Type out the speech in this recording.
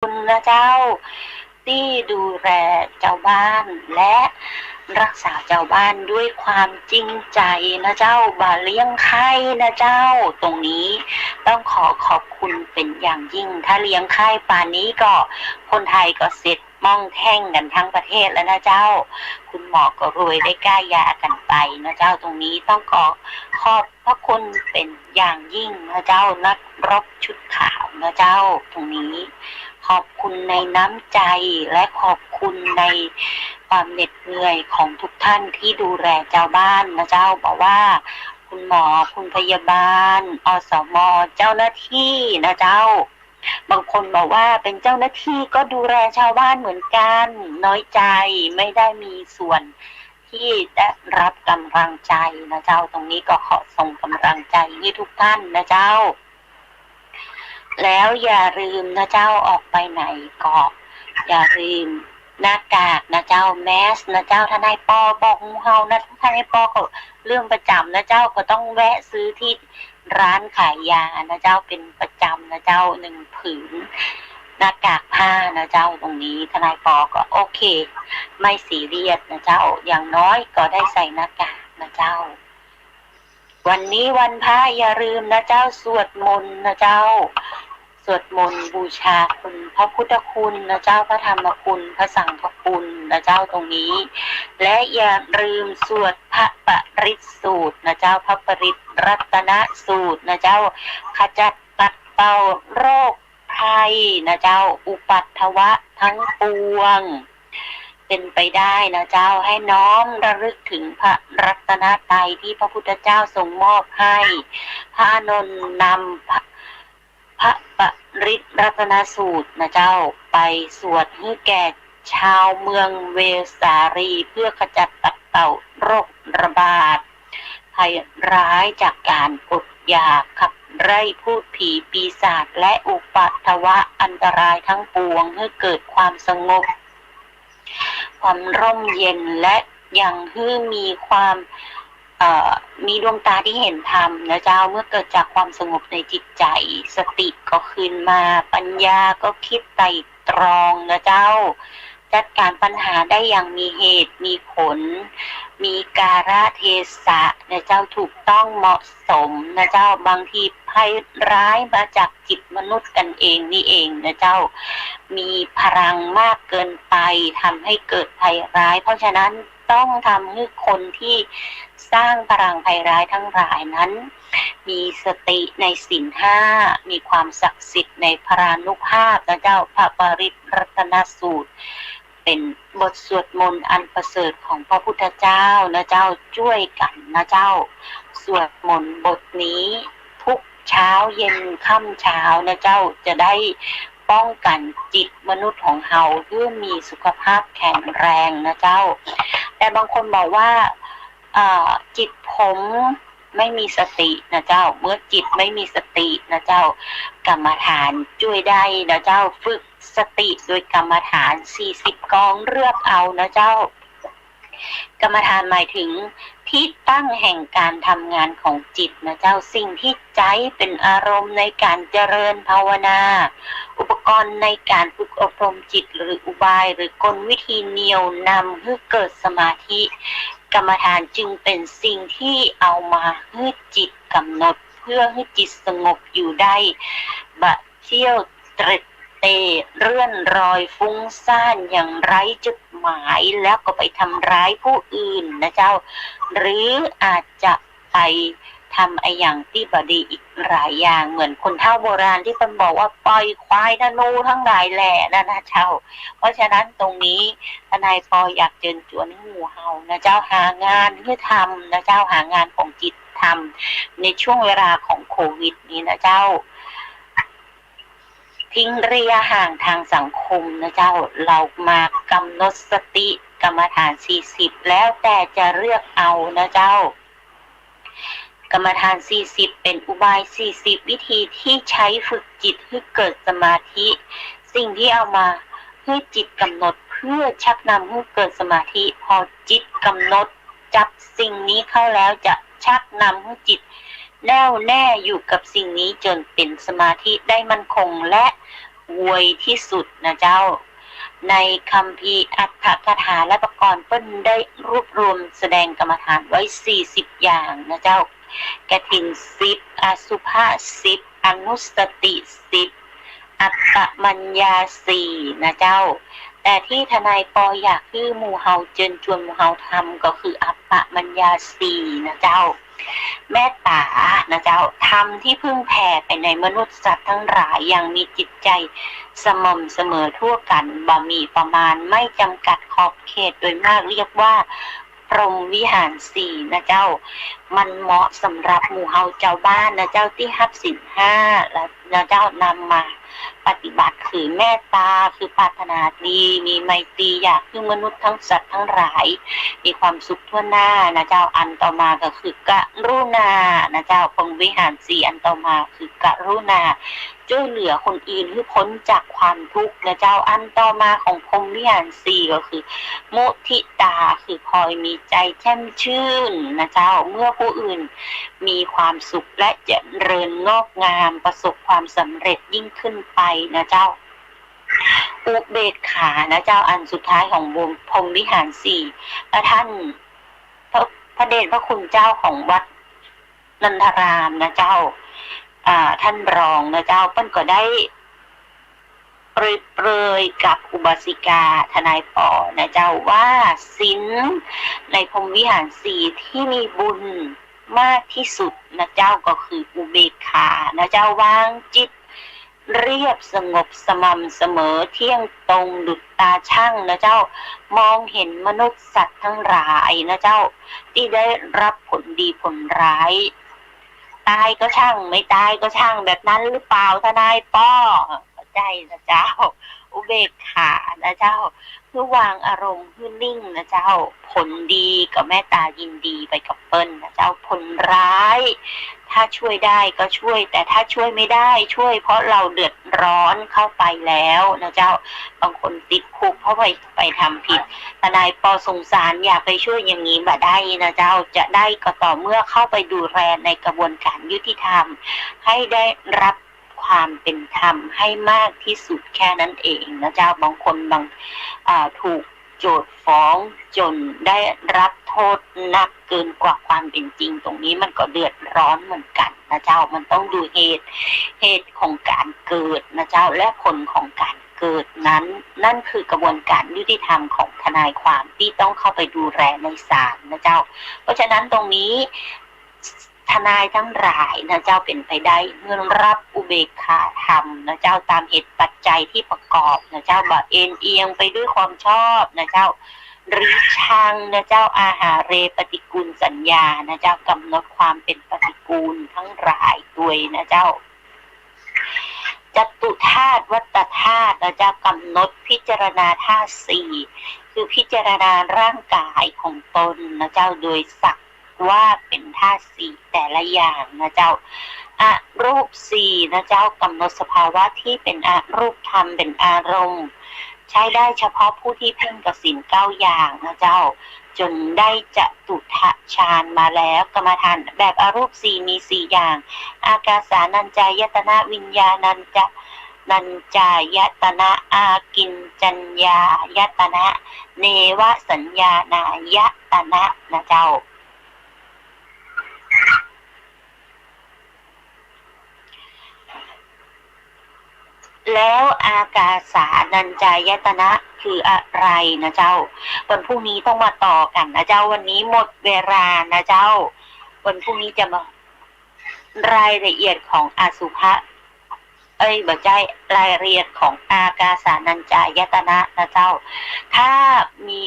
คุณนะเจ้าที่ดูแลเจ้าบ้านและรักษาเจ้าบ้านด้วยความจริงใจนะเจ้าบ่าเลี้ยงไข่นะเจ้าตรงนี้ต้องขอบคุณเป็นอย่างยิ่งถ้าเลี้ยงไข่ป่านนี้ก็คนไทยก็เสร็จม่องแท่งกันทั้งประเทศแล้วนะเจ้าคุณหมอก็รวยได้กล้ายากันไปนะเจ้าตรงนี้ต้องขอบพระคุณเป็นอย่างยิ่งนะเจ้านักรบชุดขาวนะเจ้าตรงนี้ขอบคุณในน้ำใจและขอบคุณในความเหน็ดเหนื่อยของทุกท่านที่ดูแลเจ้าบ้านนะเจ้าบอกว่าคุณหมอคุณพยาบาลอสมเจ้าหน้าที่นะเจ้าบางคนบอกว่าเป็นเจ้าหน้าที่ก็ดูแลชาวบ้านเหมือนกันน้อยใจไม่ได้มีส่วนที่ได้รับกำลังใจนะเจ้าตรงนี้ก็ขอส่งกำลังใจให้ทุกท่านนะเจ้าแล้วอย่าลืมนะเจ้าออกไปไหนก็อย่าลืมหน้ากากนะเจ้าแมสนะเจ้าทนายปอบอกงูเห่านะทนายปอก็เรื่องประจำนะเจ้าก็ต้องแวะซื้อที่ร้านขายยานะเจ้าเป็นประจำนะเจ้า1 ผืนหน้ากากผ้านะเจ้าตรงนี้ทนายปอก็โอเคไม่ซีเรียสนะเจ้าอย่างน้อยก็ได้ใส่หน้ากากนะเจ้าวันนี้วันพระอย่าลืมนะเจ้าสวดมนต์นะเจ้าสวดมนต์บูชาคุณพระพุทธคุณนะเจ้าพระธรรมคุณพระสังฆคุณนะเจ้าตรงนี้และอย่าลืมสวดพระปริตสูตรนะเจ้าพระปริตรัตนสูตรนะเจ้าขจัดปัดเป่าโรคภัยนะเจ้าอุปัตถวะทั้งปวงเป็นไปได้นะเจ้าให้น้อมระลึกถึงพระรัตนตรัยที่พระพุทธเจ้าทรงมอบให้พระอานนท์นำพระปริตรัตนสูตรนะเจ้าไปสวดให้แก่ชาวเมืองเวสาลีเพื่อขจัดปัดเป่าโรคระบาดภัยร้ายจากการอดอยากขับไล่พูดผีปีศาจและอุปัตถวะอันตรายทั้งปวงให้เกิดความสงบความร่มเย็นและยังให้มีความมีดวงตาที่เห็นธรรมนะเจ้าเมื่อเกิดจากความสงบในจิตใจสติก็คืนมาปัญญาก็คิดไตร่ตรองนะเจ้าจัดการปัญหาได้อย่างมีเหตุมีผลมีกาลเทศะนะเจ้าถูกต้องเหมาะสมนะเจ้าบางทีภัยร้ายมาจากจิตมนุษย์กันเองนี่เองนะเจ้ามีพลังมากเกินไปทำให้เกิดภัยร้ายเพราะฉะนั้นต้องทำให้คนที่สร้างพลังภัยร้ายทั้งหลายนั้นมีสติในศีล 5มีความศักดิ์สิทธิ์ในพรานุภาพนะเจ้าพระปริตรัตนสูตรเป็นบทสวดมนต์อันประเสริฐของพระพุทธเจ้านะเจ้าช่วยกันนะเจ้าสวดมนต์บทนี้ทุกเช้าเย็นค่ำเช้านะเจ้าจะได้ป้องกันจิตมนุษย์ของเราเพื่อมีสุขภาพแข็งแรงนะเจ้าแต่บางคนบอกว่าจิตผมไม่มีสตินะเจ้าเมื่อจิตไม่มีสตินะเจ้ากรรมฐานช่วยได้นะเจ้าฝึกสติโดยกรรมฐาน40 กองเลือกเอานะเจ้ากรรมฐานหมายถึงที่ตั้งแห่งการทำงานของจิตนะเจ้าสิ่งที่ใจเป็นอารมณ์ในการเจริญภาวนาอุปกรณ์ในการฝึกอบรมจิตหรืออุบายหรือกลวิธีเหนี่ยวนำให้เกิดสมาธิกรรมฐานจึงเป็นสิ่งที่เอามาให้จิตกำหนดเพื่อให้จิตสงบอยู่ได้บะเที่ยวตรึกเตะเรื่อนรอยฟุ้งซ่านอย่างไร้จุดหมายแล้วก็ไปทำร้ายผู้อื่นนะเจ้าหรืออาจจะไปทำไอ้อย่างที่บดีอีกหลายอย่างเหมือนคนเฒ่าโบราณที่เป็นบอกว่าปล่อยควายธนูทั้งหลายแหล่นะเจ้าเพราะฉะนั้นตรงนี้ทนายปออยากเชิญชวนให้หมู่เฮานะเจ้าหางานเพื่อทำนะเจ้าหางานของจิตทำในช่วงเวลาของโควิดนี้นะเจ้าทิ้งระยะห่างทางสังคมนะเจ้าเรามากำหนดสติกรรมฐาน40แล้วแต่จะเลือกเอานะเจ้ากรรมฐาน40เป็นอุบาย40วิธีที่ใช้ฝึกจิตให้เกิดสมาธิสิ่งที่เอามาให้จิตกำหนดเพื่อชักนำให้เกิดสมาธิพอจิตกำหนดจับสิ่งนี้เข้าแล้วจะชักนำให้จิตแน่วแน่อยู่กับสิ่งนี้จนเป็นสมาธิได้มั่นคงและ อวยที่สุดนะเจ้าในคัมภีร์อัตถกถาและประกรณ์เปิ้นได้รวบรวมแสดงกรรมฐานไว้40อย่างนะเจ้ากฐิน10อสุภะ10อนุสติ10อัตตมัญญา4นะเจ้าแต่ที่ทนายปออยากให้หมู่เฮาเจิญชวนหมู่เฮาทำก็คืออัปปมัญญา4นะเจ้าเมตตานะเจ้าธรรมที่พึ่งแผ่ไปในมนุษย์สัตว์ทั้งหลายอย่างมีจิตใจสม่ำเสมอทั่วกันบ่มีประมาณไม่จำกัดขอบเขตโดยมากเรียกว่าพรหมวิหาร4นะเจ้ามันเหมาะสำหรับหมู่เฮาเจ้าบ้านนะเจ้าที่รับศีล5แล้วนะเจ้านำมาปฏิบัติคือเมตตาคือปรารถนาดีมีไมตรีอยากให้มนุษย์ทั้งสัตว์ทั้งหลายมีความสุขทั่วหน้านะเจ้าอันต่อมาก็คือกรุณานะเจ้าพรหมวิหาร4อันต่อมาคือกรุณาช่วยเหลือคนอื่นให้พ้นจากความทุกข์นะเจ้าอันต่อมาของพรหมวิหาร4ก็คือมุทิตาคือคอยมีใจแช่มชื่นนะเจ้าเมื่อผู้อื่นมีความสุขและเจริญงอกงามประสบความสำเร็จยิ่งขึ้นไปนะเจ้าอุเบกขานะเจ้าอันสุดท้ายของพรหมวิหาร4และท่านพระเดชพระคุณเจ้าของวัดนันทารามนะเจ้าท่านรองนะเจ้าเปิ้นก็ได้เปรยกับอุบาสิกาทนายปอนะเจ้าว่าศีลในพรหมวิหาร4ที่มีบุญมากที่สุดนะเจ้าก็คืออุเบกขานะเจ้าวางจิตเรียบสงบสม่ำเสมอเที่ยงตรงดุจตาช่างนะเจ้ามองเห็นมนุษย์สัตว์ทั้งหลายนะเจ้าที่ได้รับผลดีผลร้ายตายก็ช่างไม่ตายก็ช่างแบบนั้นหรือเปล่าทนายป้อเข้าใจนะเจ้าอุเบกขานะเจ้าคือวางอารมณ์คือนิ่งนะเจ้าผลดีกับเมตตายินดีไปกับเปิ้ลนะเจ้าผลร้ายถ้าช่วยได้ก็ช่วยแต่ถ้าช่วยไม่ได้ช่วยเพราะเราเดือดร้อนเข้าไปแล้วนะเจ้าบางคนติดคุกเพราะไปทำผิดทนายปอสงสารอยากไปช่วยอย่างนี้บ่ได้นะเจ้าจะได้ก็ต่อเมื่อเข้าไปดูแลในกระบวนการยุติธรรมให้ได้รับความเป็นธรรมให้มากที่สุดแค่นั้นเองนะเจ้าบางคนถูกโจทก์ฟ้องจนได้รับโทษหนักเกินกว่าความเป็นจริงตรงนี้มันก็เดือดร้อนเหมือนกันนะเจ้ามันต้องดูเหตุของการเกิดนะเจ้าและผลของการเกิดนั้นนั่นคือกระบวนการยุติธรรมของทนายความที่ต้องเข้าไปดูแลในศาลนะเจ้าเพราะฉะนั้นตรงนี้ทนายทั้งหลายนะเจ้าเป็นไปได้เมื่อรับอุเบกขาธรรมนะเจ้าตามเหตุปัจจัยที่ประกอบนะเจ้าบ่เอ็นเอียงไปด้วยความชอบนะเจ้าหรือชังนะเจ้าอาหาเรปฏิกูลสัญญานะเจ้ากำหนดความเป็นปฏิกูลทั้งหลายด้วยนะเจ้าจตุธาตุวัตธาตุนะเจ้ากำหนดพิจารณาธาตุ4คือพิจารณาร่างกายของตนนะเจ้าโดยสักว่าเป็นธาตุ4แต่ละอย่างนะเจ้ารูป4นะเจ้ากำหนดสภาวะที่เป็นรูปธรรมเป็นอารมณ์ใช้ได้เฉพาะผู้ที่เพ่งกับศีล9อย่างนะเจ้าจนได้จตุทะฌานมาแล้วกรรมฐานแบบอรูป4มี4อย่างอากาสานัญจายตนะวิญญาณัญจายตนะอากินจัญญายตนะเนวสัญญานายตนะนะเจ้าแล้วอากาสานัญจายตนะคืออะไรนะเจ้าวันพรุ่งนี้ต้องมาต่อกันนะเจ้าวันนี้หมดเวลานะเจ้าวันพรุ่งนี้จะมารายละเอียดของอสุภะบ่ใช่รายละเอียดของอากาสานัญจายตนะนะเจ้าถ้ามี